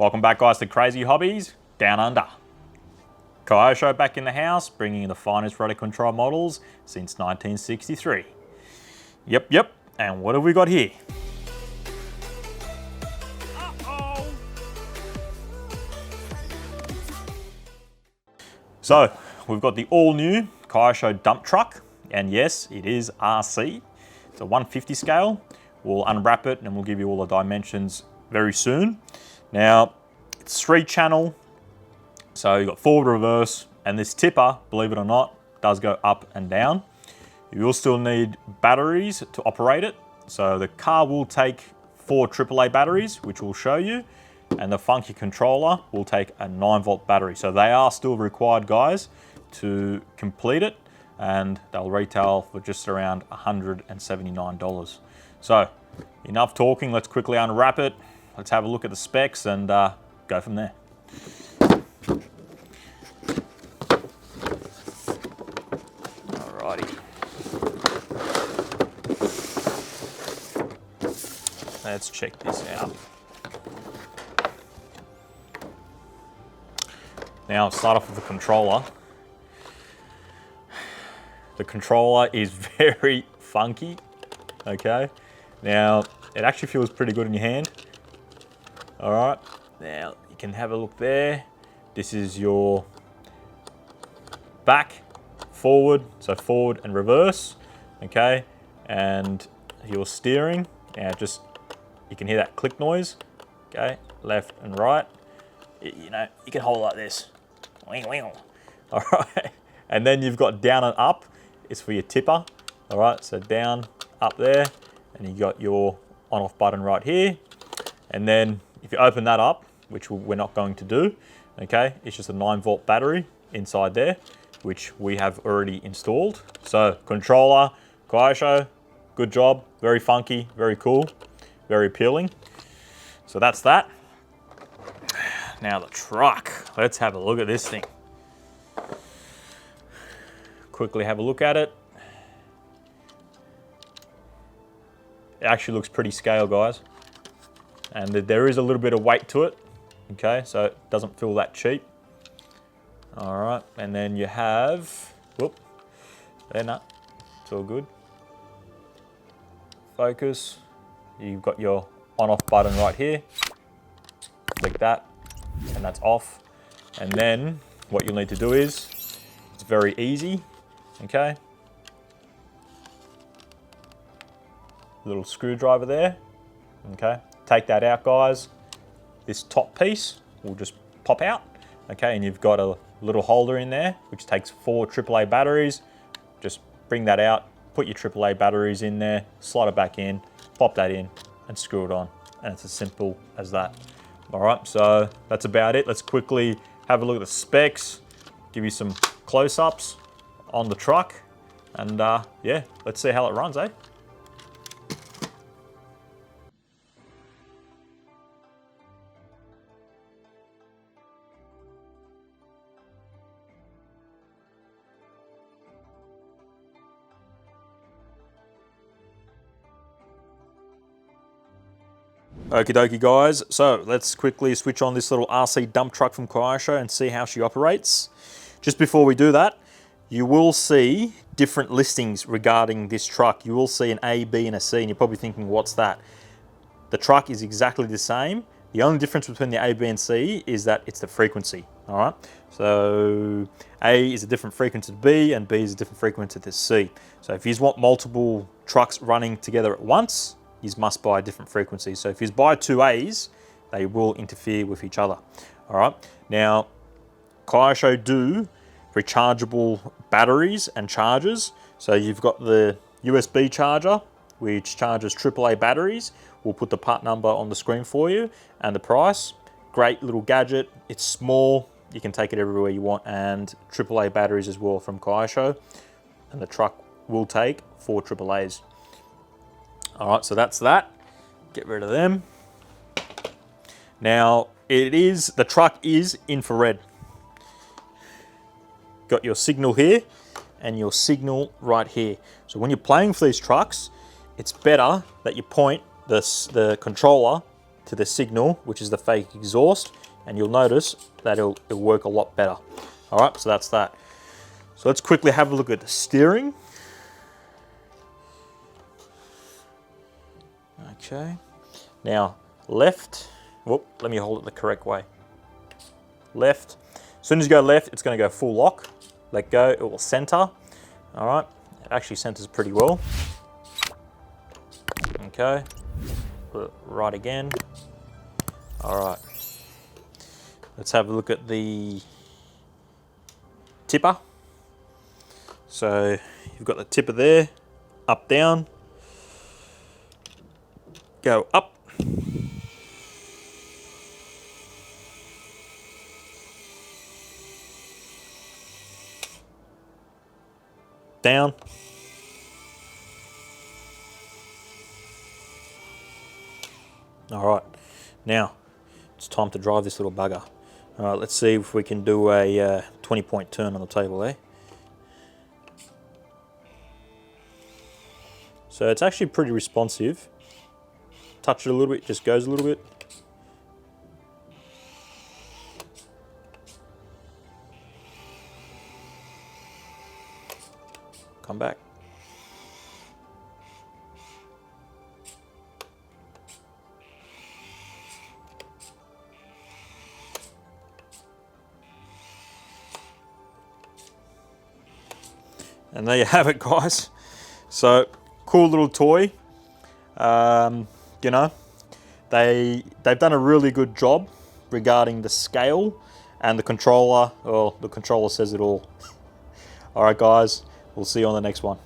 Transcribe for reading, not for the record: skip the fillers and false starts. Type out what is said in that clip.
Welcome back, guys, to Crazy Hobbies Down Under. Kyosho back in the house, bringing you the finest rudder control models since 1963. Yep, and what have we got here? So, we've got the all-new Kyosho dump truck, and yes, it is RC. It's a 150 scale. We'll unwrap it and we'll give you all the dimensions very soon. Now, it's 3-channel, so you've got forward, reverse, and this tipper, believe it or not, does go up and down. You will still need batteries to operate it. So the car will take 4 AAA batteries, which we'll show you, and the funky controller will take a 9-volt battery. So they are still required, guys, to complete it, and they'll retail for just around $179. So enough talking, let's quickly unwrap it. Let's have a look at the specs and go from there. Alrighty. Let's check this out. Now, start off with the controller. The controller is very funky, okay? Now, it actually feels pretty good in your hand. All right, now you can have a look there. This is your back, forward, so forward and reverse, okay? And your steering, now just, you can hear that click noise, okay? Left and right, you know, you can hold it like this. All right, and then you've got down and up, it's for your tipper, all right? So down, up there, and you got your on-off button right here. And then if you open that up, which we're not going to do, okay, it's just a 9-volt battery inside there, which we have already installed. So controller, Kyosho, good job, very funky, very cool, very appealing. So that's that. Now the truck, let's have a look at this thing. Quickly have a look at it. It actually looks pretty scale, guys. And there is a little bit of weight to it, okay? So it doesn't feel that cheap. All right, and then you have, whoop, there, no, it's all good. Focus, you've got your on-off button right here. Click that, and that's off. And then what you'll need to do is, it's very easy, okay? Little screwdriver there, okay? Take that out, guys. This top piece will just pop out, okay? And you've got a little holder in there, which takes 4 AAA batteries. Just bring that out, put your AAA batteries in there, slide it back in, pop that in, and screw it on. And it's as simple as that. All right, so that's about it. Let's quickly have a look at the specs, give you some close-ups on the truck, and yeah, let's see how it runs, eh? Okie dokie, guys, so let's quickly switch on this little RC dump truck from Kyosho and see how she operates. Just before we do that, you will see different listings regarding this truck. You will see an A, B, and a C, and you're probably thinking, what's that? The truck is exactly the same. The only difference between the A, B, and C is that it's the frequency, all right? So A is a different frequency to B, and B is a different frequency to C. So if you want multiple trucks running together at once, you must buy a different frequency. So if you buy 2 A's, they will interfere with each other. All right. Now, Kyosho do rechargeable batteries and chargers. So you've got the USB charger, which charges AAA batteries. We'll put the part number on the screen for you and the price. Great little gadget. It's small. You can take it everywhere you want, and AAA batteries as well from Kyosho. And the truck will take 4 AAA's. All right, so that's that. Get rid of them. Now, the truck is infrared. Got your signal here and your signal right here. So when you're playing for these trucks, it's better that you point the controller to the signal, which is the fake exhaust, and you'll notice that it'll work a lot better. All right, so that's that. So let's quickly have a look at the steering. Okay, now left, whoop, let me hold it the correct way. Left, as soon as you go left, it's gonna go full lock. Let go, it will center. All right, it actually centers pretty well. Okay, put it right again. All right, let's have a look at the tipper. So you've got the tipper there, up, down, go up. Down. All right, now it's time to drive this little bugger. All right, let's see if we can do a 20-point turn on the table there. So it's actually pretty responsive. Touch it a little bit, just goes a little bit. Come back. And there you have it, guys. So cool little toy. You know, they've done a really good job regarding the scale and the controller. Well, the controller says it all. All right, guys, we'll see you on the next one.